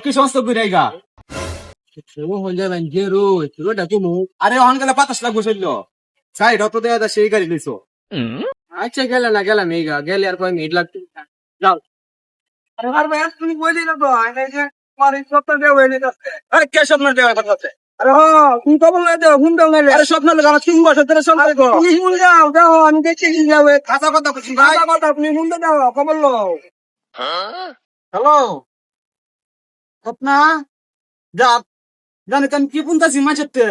কি সমস্ত ঘুরাইগা আরে অহন গেলে ৫০ লাখ বসইল সাইড অত দেয়া দা সেই গাড়ি লইছো আচ্ছা গেলে না গেলাম এই গেলে আর কয় মিনিট লাগতো যাও আরে আর ভাই তুমি বলি না তো এই যে মানে সপ্তাহ দেওয়া হয়ে যাচ্ছে আরে কে স্বপ্ন দেওয়া কথা আছে আরে তুমি কবল না দাও ঘুম দাও না আরে স্বপ্ন লোক আমার ৩ বছর ধরে স্বপ্ন দেখো তুমি ঘুম দাও দাও আমি দেখছি কি যাবে খাসা কথা বলছি ভাই কথা কথা তুমি ঘুম দাও কবল লও হ্যালো স্বপ্না যা জানে আমি কি শুনতাছি মাঝেতে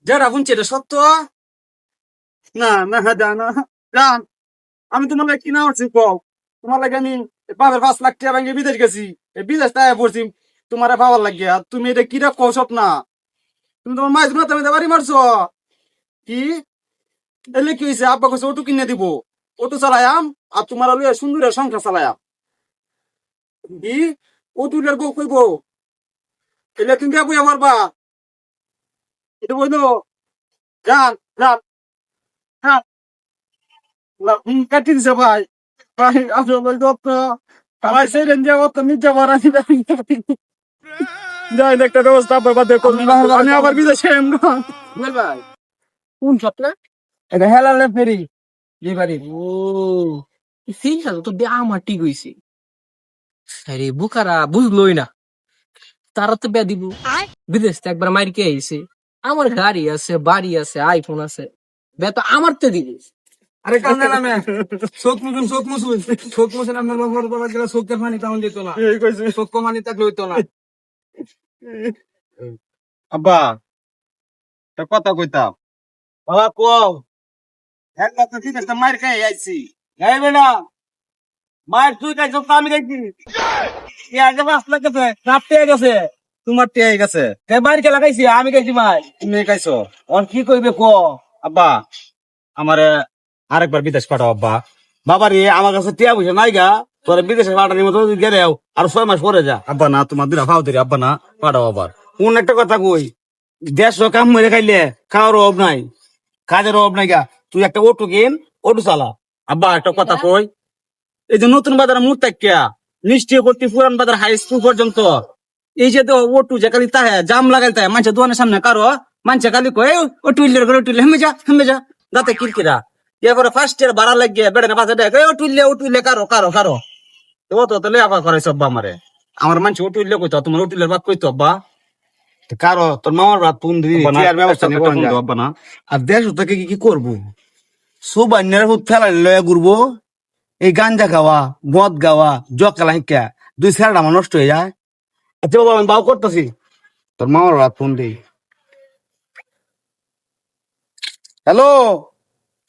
যারা শুনছে এটা সত্য না না জানা জান আমি তোমার লাগে কিনা আছি কও তোমার লাগে আমি বাবার ৫ লাখ টাকা ব্যাংকে বিদেশ গেছি এই বিদেশ টাকা পড়ছি তোমার পাওয়ার লাগে আর তুমি এটা কিরা কও স্বপ্না তুমি তোমার মাঝ মাথা মেয়েদের বাড়ি মারছো কি এলে কি হয়েছে আব্বা কইছে অটো কিনে দিব অটো চালায়াম আর তোমার লইয়া সুন্দর সংসার চালায়াম কি অটোটার গো কইব এলে তুমি বইয়া মারবা এটা বইলো যান যান হ্যাঁ কাটি দিছে ভাই ভাই আসলে যত ভাই সেই রেঞ্জে অত নিচে মারানি যাই একটা ব্যবস্থা বাদে করুন আমি আবার বিদেশে বল ভাই কোন সপ্তাহ এটা হেলালে ফেরি লিভারি ও সিনটা তো বে আমার ঠিক হইছে আরে বুকারা বুঝলই না তারা তো বে দিব বিদেশ থেকে একবার মাইরকে আইছে আমার গাড়ি আছে বাড়ি আছে আইফোন আছে বে তো আমার তে দিব আরে কান্দে না মে চোখ মুছুন আপনার বাবার বাবা গেলে চোখের পানি তাহলে দিত না এই কইছে চোখ পানি থাকলে হইতো না আব্বা তা কথা কইতাম বাবা কও একবার তো ঠিক আছে মার খাই আইছি গাইবে না মার তুই খাইছ তো আমি খাইছি এই আগে ৫ লাখ গেছে ৭ টাকা গেছে তোমার টাকা গেছে কে মার কে লাগাইছি আমি খাইছি মার তুমি খাইছো অন কি কইবে ক আব্বা আমারে আরেকবার বিদেশ পাঠাও আব্বা বাবা রে আমার কাছে টিয়া পয়সা নাই গা তোরা বিদেশে পাঠানোর মতো গেলে আর ৬ মাস পরে যা আব্বা না তোমার দুটা ভাও ধরি আব্বা না পাঠাও আবার কোন একটা কথা কই দেশ কাম মেরে খাইলে খাওয়ার অভাব নাই কাজের অভাব নাই গা তুই একটা অটো কিন অটো চালা আব্বা একটা কথা কই এই যে নতুন বাজার মুখ থাকিয়া নিশ্চয় করতে পুরান বাজার হাই স্কুল পর্যন্ত এই যে তো অটো যে খালি তাহে জাম লাগাই তাহে মানুষের দোকানের সামনে কারো মানুষে খালি কয় অটো ইল্লের করে অটো হেমে যা যাতে কিরকিরা এরপরে ফার্স্ট ইয়ার ভাড়া লাগিয়ে বেড়ে পাশে দেখ অটো ইল্লে কারো ও তো তাহলে আবার করাইছ আব্বা আমারে আমার মানুষ অটো ইল্লে কইতো তোমার অটো ইল্লের বাদ কইতো আব্বা কারো তোর মামার বাদ ফোন দিবি ব্যবস্থা আব্বা না আর দেশ থেকে কি করবো সুবান্যের হুত ফেলাই লয়ে ঘুরবো এই গাঞ্জা খাওয়া মদ গাওয়া জকালা হিকা ২ স্যার আমার নষ্ট হয়ে যায় আচ্ছা বাবা আমি বাউ করতেছি তোর মামার রাত ফোন দিই হ্যালো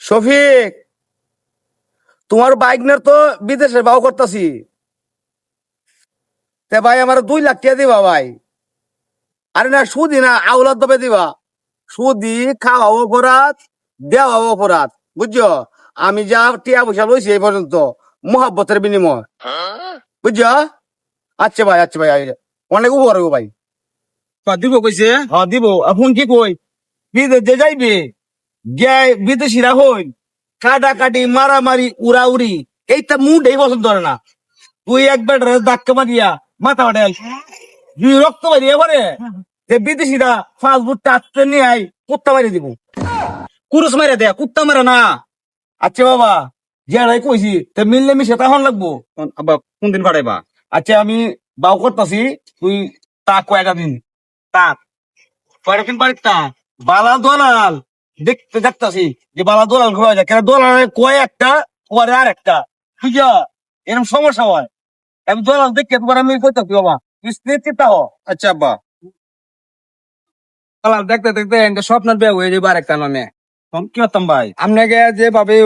শফিক তোমার বাইক নের তো বিদেশে বাউ করতেছি তে ভাই আমার ২ লাখ টাকা দিবা ভাই আরে না সুদি না আউলাদ দবে দিবা সুদি খাওয়াও অপরাধ দেওয়াও অপরাধ বুঝছো আমি যা টিয়া পয়সা লইছি এই পর্যন্ত মোহাব্বতের বিনিময় বুঝছো আচ্ছা ভাই অনেক উপকার হইব ভাই দিব কইছে হ্যাঁ দিব আপন কি কই বিদেশ যে যাইবে গায় বিদেশিরা হই কাটাকাটি মারামারি উড়াউড়ি এইটা মুড এই পছন্দ করে না তুই একবার ধাক্কা মারিয়া মাথা ফাটাই তুই রক্ত মারিয়া পরে যে বিদেশিরা ফাস্ট ফুড টাচতে নিয়ে আই কুত্তা মারি দিব কুরুস মারে দেয়া কুত্তা মারে না আচ্ছা বাবা যেটাই কইছি তা মিললে মিশে তখন লাগবো আবার কোন দিন পাঠাইবা আচ্ছা আমি বাউ করতেছি তুই তা কয়েকটা দিন তাক কয়েকটা দিন বাড়ির তা বালা দলাল দেখতে দেখতেছি যে বালা দলাল খাওয়া যায় কেন দলাল কয় একটা পরে আর একটা বুঝা এরকম সমস্যা হয় আমি দলাল দেখে তোমার আমি কইতাছি বাবা চিন্তা হ আচ্ছা আব্বা দেখতে দেখতে স্বপ্নের বিয়ে হয়ে যাবে আরেকটা নামে কি হতাম ভাই আপনাকে যেভাবে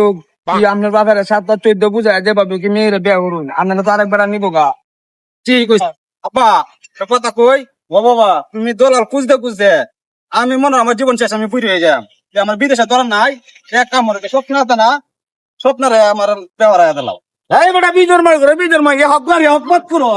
আপনার বাবার ৭-১৪ বুঝায় যেভাবে কি মেয়েরা বিয়ে করুন আপনারা তো আরেকবার নিবো গা ঠিক আছে আব্বা কথা কই ও বাবা তুমি দলাল খুঁজতে আমি মনে হয় আমার জীবন শেষ আমি পুরি হয়ে যাই আমার বিদেশে দলাল নাই এক কাম করে স্বপ্ন আছে না স্বপ্নরে আমার ব্যবহার হয়ে দিলাম এই বেটা বিজর মাই হক মত পুরো